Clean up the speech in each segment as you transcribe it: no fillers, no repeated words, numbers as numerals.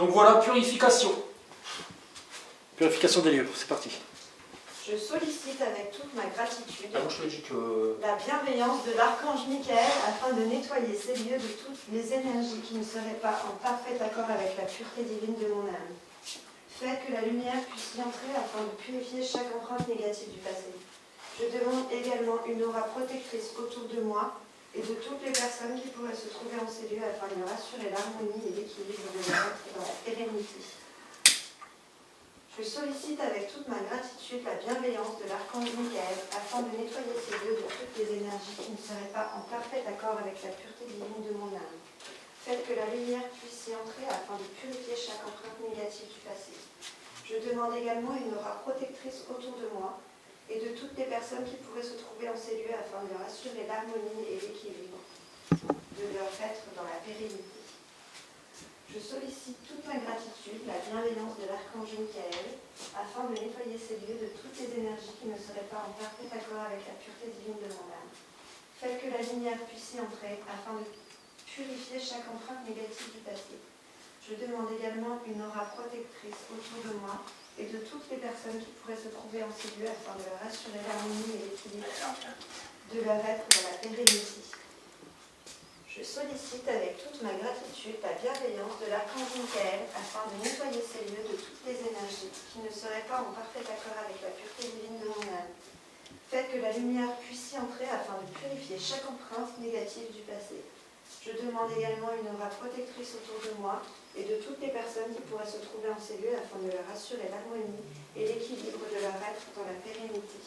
Donc voilà, purification. Purification des lieux, c'est parti. Je sollicite avec toute ma gratitude Ah, moi je te dis que... la bienveillance de l'archange Michael afin de nettoyer ces lieux de toutes les énergies qui ne seraient pas en parfait accord avec la pureté divine de mon âme. Faites que la lumière puisse y entrer afin de purifier chaque empreinte négative du passé. Je demande également une aura protectrice autour de moi et de toutes les personnes qui pourraient se trouver en ces lieux afin de rassurer l'harmonie et l'équilibre de leur être dans la pérennité. Je sollicite avec toute ma gratitude la bienveillance de l'archange Michael afin de nettoyer ces lieux de toutes les énergies qui ne seraient pas en parfait accord avec la pureté divine de mon âme. Faites que la lumière puisse y entrer afin de purifier chaque empreinte négative du passé. Je demande également une aura protectrice autour de moi et de toutes les personnes qui pourraient se trouver en ces lieux afin de leur assurer l'harmonie et l'équilibre de leur être dans la pérennité. Je sollicite toute ma gratitude, la bienveillance de l'archange Michael, afin de nettoyer ces lieux de toutes les énergies qui ne seraient pas en parfait accord avec la pureté divine de mon âme. Faites que la lumière puisse y entrer afin de purifier chaque empreinte négative du passé. Je demande également une aura protectrice autour de moi et de toutes les personnes qui pourraient se trouver en ces lieux afin de leur assurer l'harmonie et l'équilibre de leur être dans la pérennité. Je sollicite avec toute ma gratitude la bienveillance de l'archange Michael afin de nettoyer ces lieux de toutes les énergies qui ne seraient pas en parfait accord avec la pureté divine de mon âme. Faites que la lumière puisse y entrer afin de purifier chaque empreinte négative du passé. Je demande également une aura protectrice autour de moi et de toutes les personnes qui pourraient se trouver en ces lieux afin de leur assurer l'harmonie et l'équilibre de leur être dans la pérennité.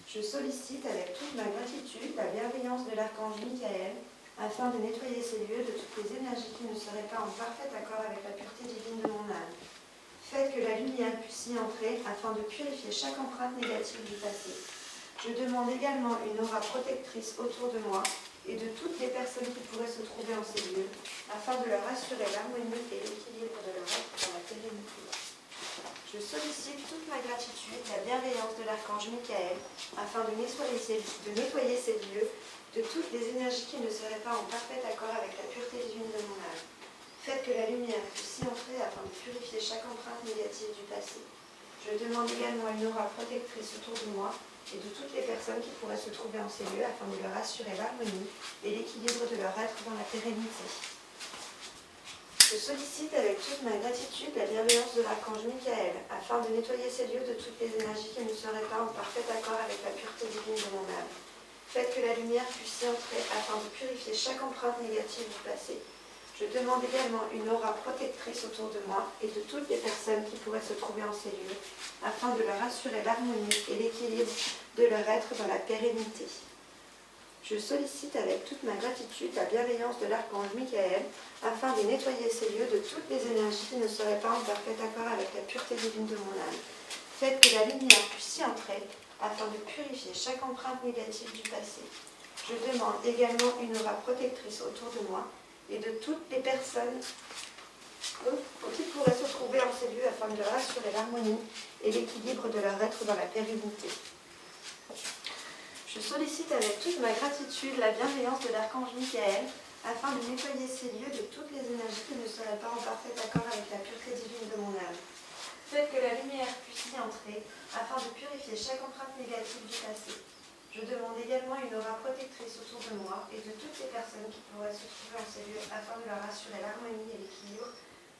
Je sollicite avec toute ma gratitude la bienveillance de l'archange Michael afin de nettoyer ces lieux de toutes les énergies qui ne seraient pas en parfait accord avec la pureté divine de mon âme. Faites que la lumière puisse y entrer afin de purifier chaque empreinte négative du passé. Je demande également une aura protectrice autour de moi et de toutes les personnes qui pourraient se trouver en ces lieux afin de leur assurer l'harmonie et l'équilibre de leur être dans la pérennité. Je sollicite toute ma gratitude, la bienveillance de l'archange Michael, afin de nettoyer ces lieux de toutes les énergies qui ne seraient pas en parfait accord avec la pureté divine de mon âme. Faites que la lumière puisse y entrer afin de purifier chaque empreinte négative du passé. Je demande également une aura protectrice autour de moi et de toutes les personnes qui pourraient se trouver en ces lieux afin de leur assurer l'harmonie et l'équilibre de leur être dans la pérennité. Je sollicite avec toute ma gratitude la bienveillance de l'archange Michael afin de nettoyer ces lieux de toutes les énergies qui ne seraient pas en parfait accord avec la pureté divine de mon âme. Faites que la lumière puisse y entrer afin de purifier chaque empreinte négative du passé. Je demande également une aura protectrice autour de moi et de toutes les personnes qui pourraient se trouver en ces lieux afin de leur assurer l'harmonie et l'équilibre de leur être dans la pérennité. Je sollicite avec toute ma gratitude la bienveillance de l'archange Michael afin de nettoyer ces lieux de toutes les énergies qui ne seraient pas en parfait accord avec la pureté divine de mon âme. Faites que la lumière puisse y entrer afin de purifier chaque empreinte négative du passé. Je demande également une aura protectrice autour de moi et de toutes les personnes qui pourraient se trouver en ces lieux afin de leur assurer l'harmonie et l'équilibre de leur être dans la pérennité. Je sollicite avec toute ma gratitude la bienveillance de l'archange Michael afin de nettoyer ces lieux de toutes les énergies qui ne seraient pas en parfait accord avec la pureté divine de mon âme. Faites que la lumière puisse y entrer afin de purifier chaque empreinte négative du passé. Je demande également une aura protectrice autour de moi et de toutes les personnes qui pourraient se trouver en ces lieux afin de leur assurer l'harmonie et l'équilibre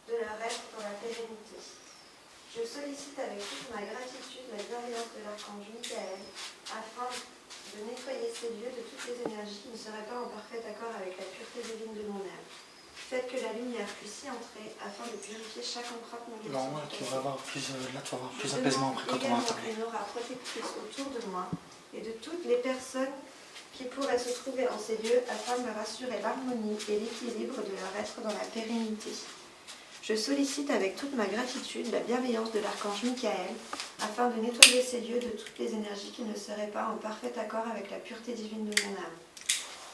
de leur être dans la pérennité. Je sollicite avec toute ma gratitude la bienveillance de l'archange Michael afin de nettoyer ces lieux de toutes les énergies qui ne seraient pas en parfait accord avec la pureté divine de mon âme. Faites que la lumière puisse y entrer afin de purifier chaque empreinte négative. Non, tu vas avoir plus, là, tu vas avoir plus d'apaisement après quand on va parler. Une aura protectrice autour de moi et de toutes les personnes qui pourraient se trouver en ces lieux afin de leur assurer l'harmonie et l'équilibre de leur être dans la pérennité. Je sollicite avec toute ma gratitude la bienveillance de l'archange Michael afin de nettoyer ces lieux de toutes les énergies qui ne seraient pas en parfait accord avec la pureté divine de mon âme.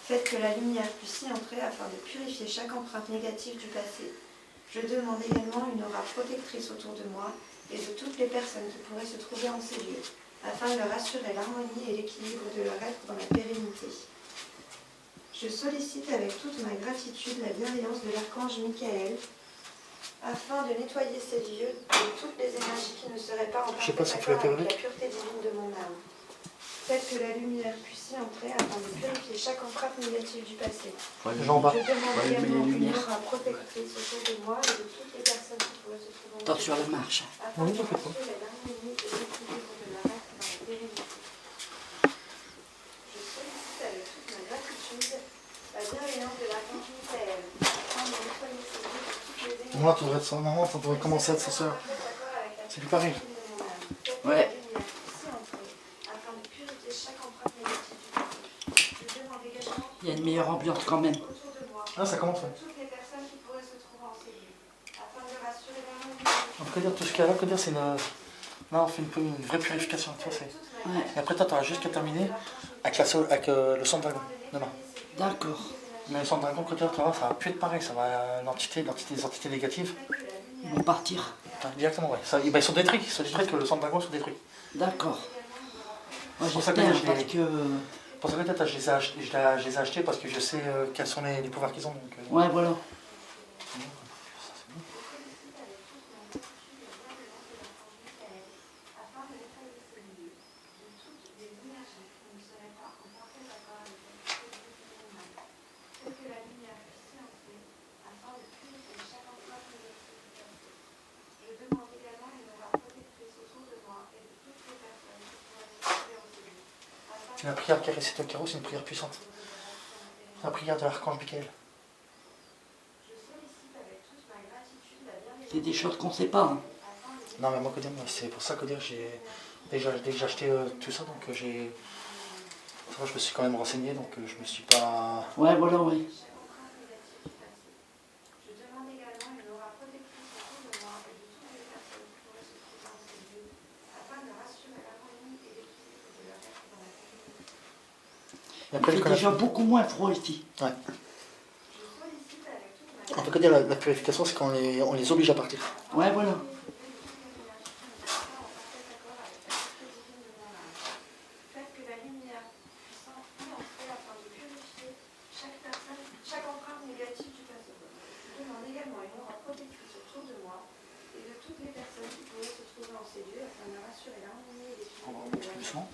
Faites que la lumière puisse y entrer afin de purifier chaque empreinte négative du passé. Je demande également une aura protectrice autour de moi et de toutes les personnes qui pourraient se trouver en ces lieux afin de leur assurer l'harmonie et l'équilibre de leur être dans la pérennité. Je sollicite avec toute ma gratitude la bienveillance de l'archange Michael afin de nettoyer ces lieux de toutes les énergies qui ne seraient pas en Je sais pas si parfait tu vas accord faire avec la avec. pureté divine de mon âme. Faites que la lumière puisse y entrer afin de purifier chaque empreinte négative du passé. Jean bas. Je demande allumer également les une lumières. aura protectrice autour de moi et de toutes les personnes qui pourraient se trouver en Attends sur la marche. afin Oui, de t'inquiète pas. rassurer l'harmonie et l'équilibre de la reste dans la pérennité. Je sollicite avec toute ma gratitude la bienveillance de l'archange Michael afin de nettoyer ces lieux de toutes les énergies. Moi, tu devrais être normalement, ça devrait commencer à être sa sœur. C'est lui pareil. Ouais. Il y a une meilleure ambiance quand même. Ah, ça commence, ouais. On peut dire tout ce qu'il y a là, que dire, c'est une... Là, on fait une vraie purification, tu vois, c'est... Ouais. Et après, toi, t'auras juste qu'à terminer avec, le sang de dragon, demain. D'accord. Mais le sang de dragon, quand tu vas, ça va plus être pareil, ça va... les entités négatives. Ils vont partir. Enfin, directement, ouais. Ça, ils sont détruits, que le sang de dragon soit détruit. D'accord. Moi pour ça que j'espère je parce l'ai- que... Pour ça que peut-être, je les ai achetés parce que je sais quels sont les pouvoirs qu'ils ont. Donc, Ouais, voilà. La prière qui récite le carreau, c'est une prière puissante. C'est la prière de l'archange Michael. C'est des choses qu'on sait pas. Hein. Non, mais moi, c'est pour ça que dire, j'ai déjà acheté tout ça, donc j'ai. Ça va, je me suis quand même renseigné, donc je me suis pas. Ouais, voilà, oui. Et Il après, fait déjà beaucoup moins froid ici. Ouais. En tout cas, dire, la purification, c'est quand on les oblige à partir. Ouais, voilà. Chaque empreinte négative du passé. Je demande également une aura protectrice autour de moi et de toutes les personnes qui pourraient se trouver en ces lieux afin de rassurer l'harmonie et l'équilibre de la Doucement.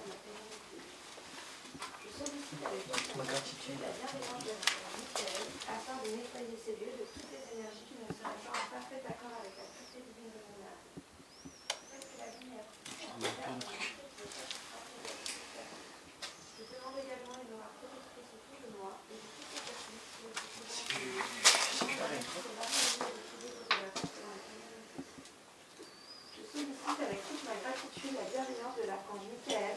Je sollicite avec toute ma gratitude la bienveillance de Michael afin de nettoyer ces lieux de toutes les énergies qui ne seraient pas en parfait accord avec la pureté divine de mon âme. Faites que la lumière Je demande également une aura protectrice autour de moi et de toutes les personnes qui pourraient se trouver en ces lieux. Je sollicite avec toute ma gratitude la bienveillance de l'archange Michael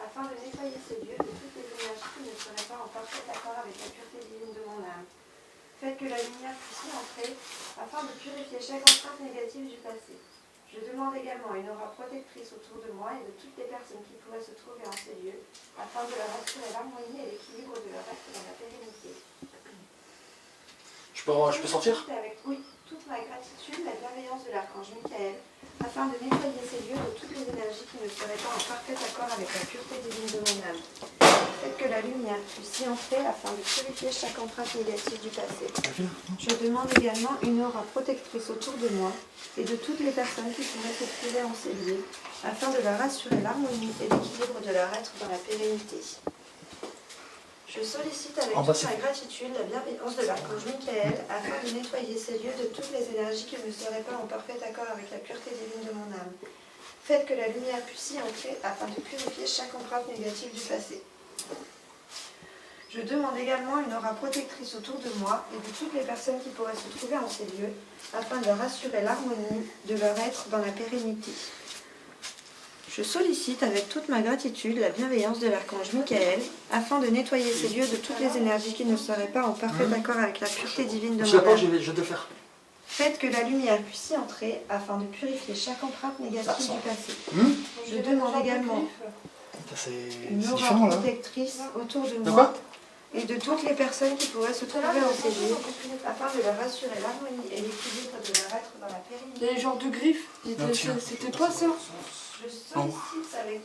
afin de nettoyer ces lieux de toutes les énergies qui ne seraient pas en parfait accord avec la pureté divine de mon âme. Faites que la lumière puisse y entrer afin de purifier chaque empreinte négative du passé. Je demande également une aura protectrice autour de moi et de toutes les personnes qui pourraient se trouver en ces lieux afin de leur assurer l'harmonie et l'équilibre de leur reste dans la pérennité. Je peux sortir? Avec, oui, toute ma gratitude, la bienveillance de l'archange Michael, afin de nettoyer ces lieux de toutes les énergies qui ne seraient pas en parfait accord avec la pureté divine de mon âme. Faites que la lumière puisse y entrer afin de purifier chaque empreinte négative du passé. Je demande également une aura protectrice autour de moi et de toutes les personnes qui pourraient se trouver en ces lieux, afin de leur assurer l'harmonie et l'équilibre de leur être dans la pérennité. Je sollicite avec toute ma gratitude la bienveillance de l'archange Michael afin de nettoyer ces lieux de toutes les énergies qui ne seraient pas en parfait accord avec la pureté divine de mon âme. Faites que la lumière puisse y entrer afin de purifier chaque empreinte négative du passé. Je demande également une aura protectrice autour de moi et de toutes les personnes qui pourraient se trouver en ces lieux afin de leur assurer l'harmonie de leur être dans la pérennité. Je sollicite avec toute ma gratitude la bienveillance de l'archange Michael afin de nettoyer ces lieux de toutes les énergies qui ne seraient pas en parfait accord avec la pureté divine de mon âme. Je vais te faire. Faites que la lumière puisse y entrer afin de purifier chaque empreinte négative du passé. Je demande également une aura protectrice autour de moi et de toutes les personnes qui pourraient se trouver en ces lieux afin de leur assurer l'harmonie et l'équilibre de leur être dans la pérennité. Les genres de griffes, c'était pas ça. Je sollicite avec